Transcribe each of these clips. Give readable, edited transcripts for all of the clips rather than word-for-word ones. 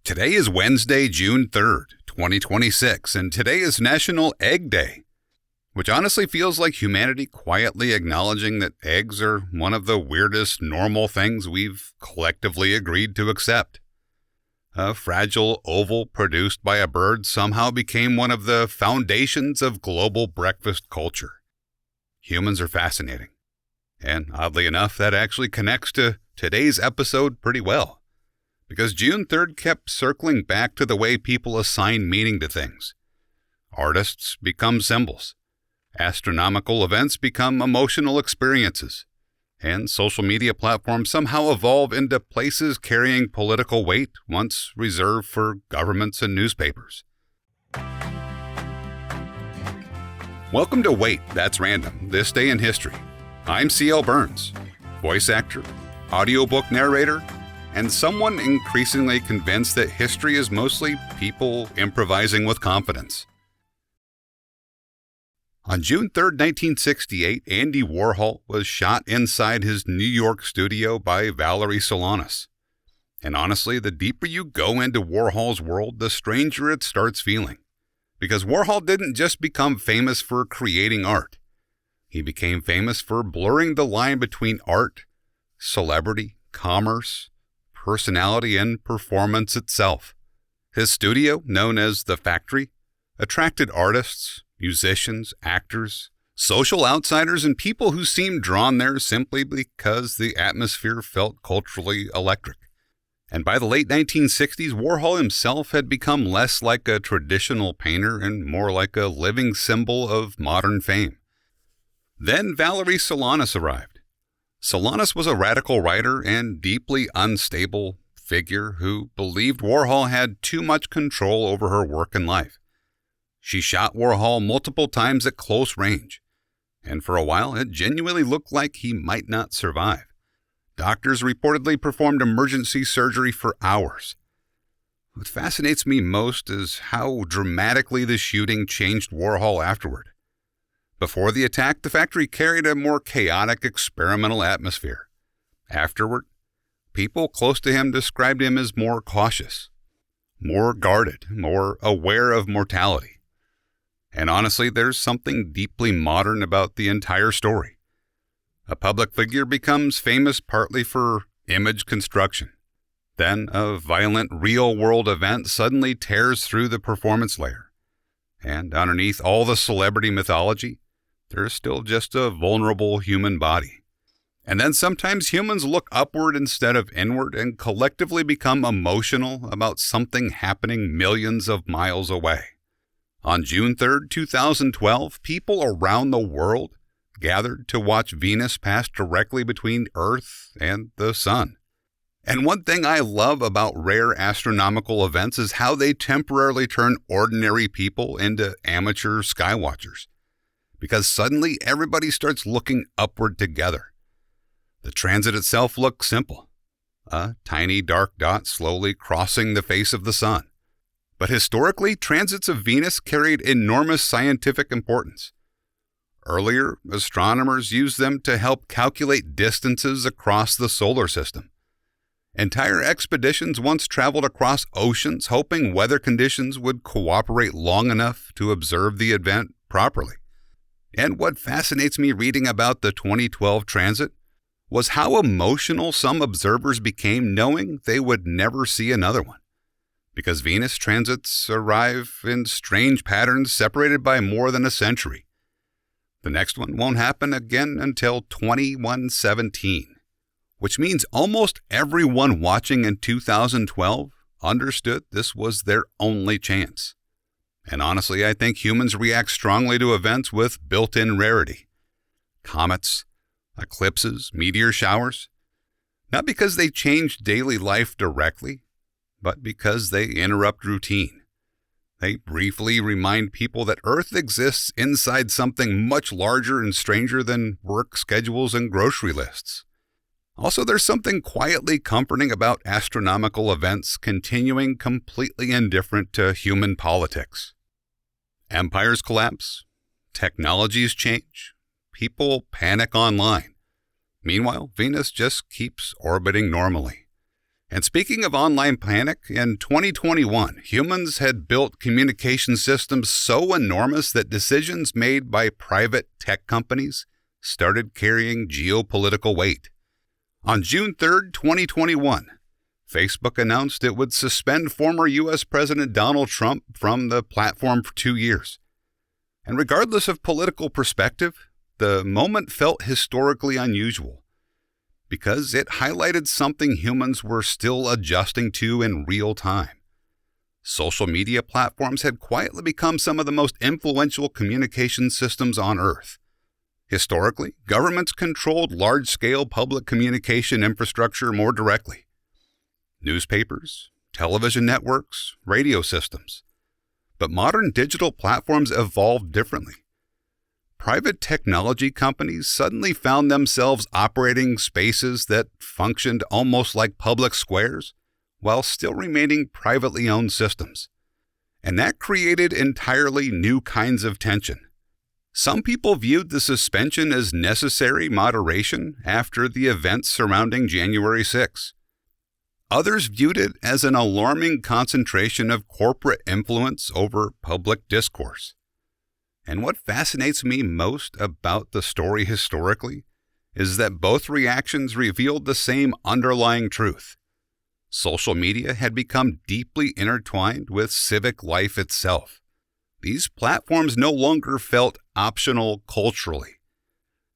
Today is Wednesday, June 3rd, 2026, and today is National Egg Day, which honestly feels like humanity quietly acknowledging that eggs are one of the weirdest normal things we've collectively agreed to accept. A fragile oval produced by a bird somehow became one of the foundations of global breakfast culture. Humans are fascinating, and oddly enough, that actually connects to today's episode pretty well. Because June 3rd kept circling back to the way people assign meaning to things. Artists become symbols. Astronomical events become emotional experiences. And social media platforms somehow evolve into places carrying political weight once reserved for governments and newspapers. Welcome to Wait, That's Random, This Day in History. I'm C.L. Burns, voice actor, audiobook narrator, and someone increasingly convinced that history is mostly people improvising with confidence. On June 3, 1968, Andy Warhol was shot inside his New York studio by Valerie Solanas. And honestly, the deeper you go into Warhol's world, the stranger it starts feeling. Because Warhol didn't just become famous for creating art. He became famous for blurring the line between art, celebrity, commerce, personality, and performance itself. His studio, known as The Factory, attracted artists, musicians, actors, social outsiders, and people who seemed drawn there simply because the atmosphere felt culturally electric. And by the late 1960s, Warhol himself had become less like a traditional painter and more like a living symbol of modern fame. Then Valerie Solanas arrived. Solanas was a radical writer and deeply unstable figure who believed Warhol had too much control over her work and life. She shot Warhol multiple times at close range, and for a while it genuinely looked like he might not survive. Doctors reportedly performed emergency surgery for hours. What fascinates me most is how dramatically the shooting changed Warhol afterward. Before the attack, the factory carried a more chaotic experimental atmosphere. Afterward, people close to him described him as more cautious, more guarded, more aware of mortality. And honestly, there's something deeply modern about the entire story. A public figure becomes famous partly for image construction. Then a violent real-world event suddenly tears through the performance layer. And underneath all the celebrity mythology, there's still just a vulnerable human body. And then sometimes humans look upward instead of inward and collectively become emotional about something happening millions of miles away. On June 3rd, 2012, people around the world gathered to watch Venus pass directly between Earth and the Sun. And one thing I love about rare astronomical events is how they temporarily turn ordinary people into amateur skywatchers. Because suddenly everybody starts looking upward together. The transit itself looks simple. A tiny dark dot slowly crossing the face of the sun. But historically, transits of Venus carried enormous scientific importance. Earlier, astronomers used them to help calculate distances across the solar system. Entire expeditions once traveled across oceans hoping weather conditions would cooperate long enough to observe the event properly. And what fascinates me reading about the 2012 transit was how emotional some observers became knowing they would never see another one. Because Venus transits arrive in strange patterns separated by more than a century. The next one won't happen again until 2117, which means almost everyone watching in 2012 understood this was their only chance. And honestly, I think humans react strongly to events with built-in rarity. Comets, eclipses, meteor showers. Not because they change daily life directly, but because they interrupt routine. They briefly remind people that Earth exists inside something much larger and stranger than work schedules and grocery lists. Also, there's something quietly comforting about astronomical events continuing completely indifferent to human politics. Empires collapse, technologies change, people panic online. Meanwhile, Venus just keeps orbiting normally. And speaking of online panic, in 2021, humans had built communication systems so enormous that decisions made by private tech companies started carrying geopolitical weight. On June 3rd, 2021, Facebook announced it would suspend former U.S. President Donald Trump from the platform for 2 years. And regardless of political perspective, the moment felt historically unusual, because it highlighted something humans were still adjusting to in real time. Social media platforms had quietly become some of the most influential communication systems on Earth. Historically, governments controlled large-scale public communication infrastructure more directly. Newspapers, television networks, radio systems. But modern digital platforms evolved differently. Private technology companies suddenly found themselves operating spaces that functioned almost like public squares, while still remaining privately owned systems. And that created entirely new kinds of tension. Some people viewed the suspension as necessary moderation after the events surrounding January 6. Others viewed it as an alarming concentration of corporate influence over public discourse. And what fascinates me most about the story historically is that both reactions revealed the same underlying truth. Social media had become deeply intertwined with civic life itself. These platforms no longer felt optional culturally.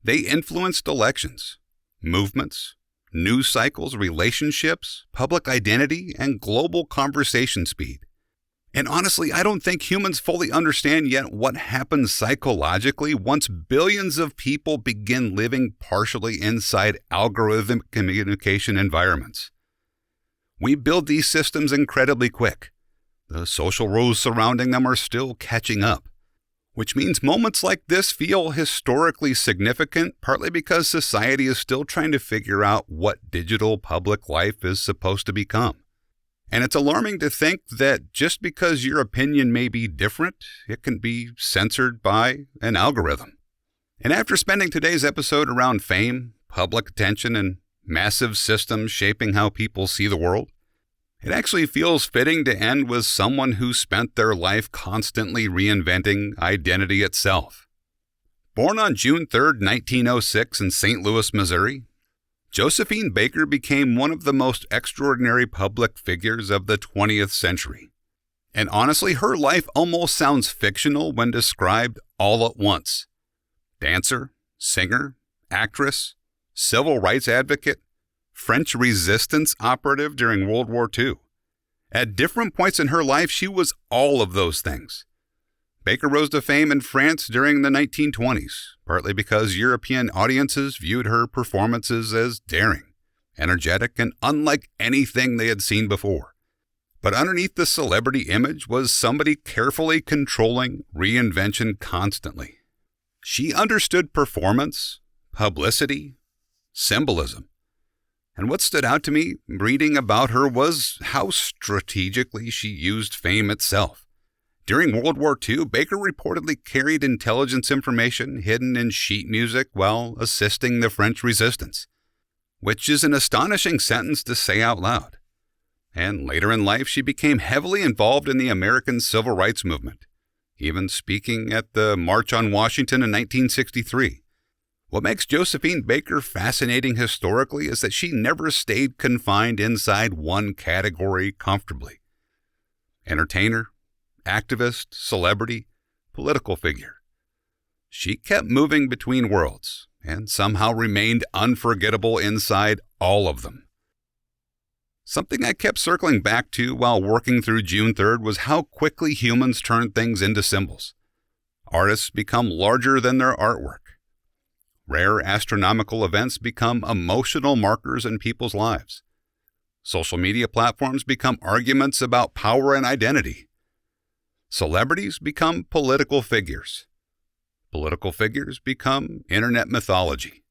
They influenced elections, movements, news cycles, relationships, public identity, and global conversation speed. And honestly, I don't think humans fully understand yet what happens psychologically once billions of people begin living partially inside algorithmic communication environments. We build these systems incredibly quick. The social rules surrounding them are still catching up, which means moments like this feel historically significant, partly because society is still trying to figure out what digital public life is supposed to become. And it's alarming to think that just because your opinion may be different, it can be censored by an algorithm. And after spending today's episode around fame, public attention, and massive systems shaping how people see the world, it actually feels fitting to end with someone who spent their life constantly reinventing identity itself. Born on June 3, 1906 in St. Louis, Missouri, Josephine Baker became one of the most extraordinary public figures of the 20th century. And honestly, her life almost sounds fictional when described all at once. Dancer, singer, actress, civil rights advocate, French resistance operative during World War II. At different points in her life, she was all of those things. Baker rose to fame in France during the 1920s, partly because European audiences viewed her performances as daring, energetic, and unlike anything they had seen before. But underneath the celebrity image was somebody carefully controlling reinvention constantly. She understood performance, publicity, symbolism. And what stood out to me reading about her was how strategically she used fame itself. During World War II, Baker reportedly carried intelligence information hidden in sheet music while assisting the French resistance, which is an astonishing sentence to say out loud. And later in life, she became heavily involved in the American Civil Rights Movement, even speaking at the March on Washington in 1963. What makes Josephine Baker fascinating historically is that she never stayed confined inside one category comfortably. Entertainer, activist, celebrity, political figure. She kept moving between worlds and somehow remained unforgettable inside all of them. Something I kept circling back to while working through June 3rd was how quickly humans turn things into symbols. Artists become larger than their artwork. Rare astronomical events become emotional markers in people's lives. Social media platforms become arguments about power and identity. Celebrities become political figures. Political figures become internet mythology.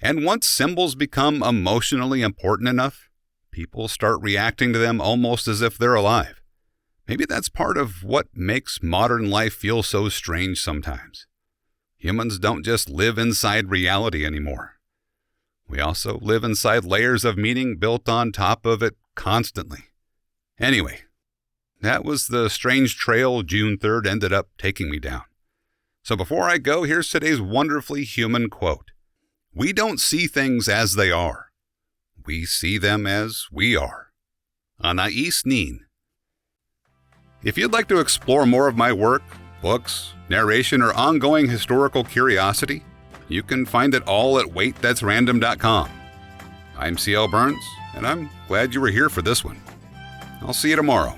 And once symbols become emotionally important enough, people start reacting to them almost as if they're alive. Maybe that's part of what makes modern life feel so strange sometimes. Humans don't just live inside reality anymore. We also live inside layers of meaning built on top of it constantly. Anyway, that was the strange trail June 3rd ended up taking me down. So before I go, here's today's wonderfully human quote. We don't see things as they are. We see them as we are. Anais Nin. If you'd like to explore more of my work, books, narration, or ongoing historical curiosity, you can find it all at waitthat'srandom.com. I'm C.L. Burns, and I'm glad you were here for this one. I'll see you tomorrow.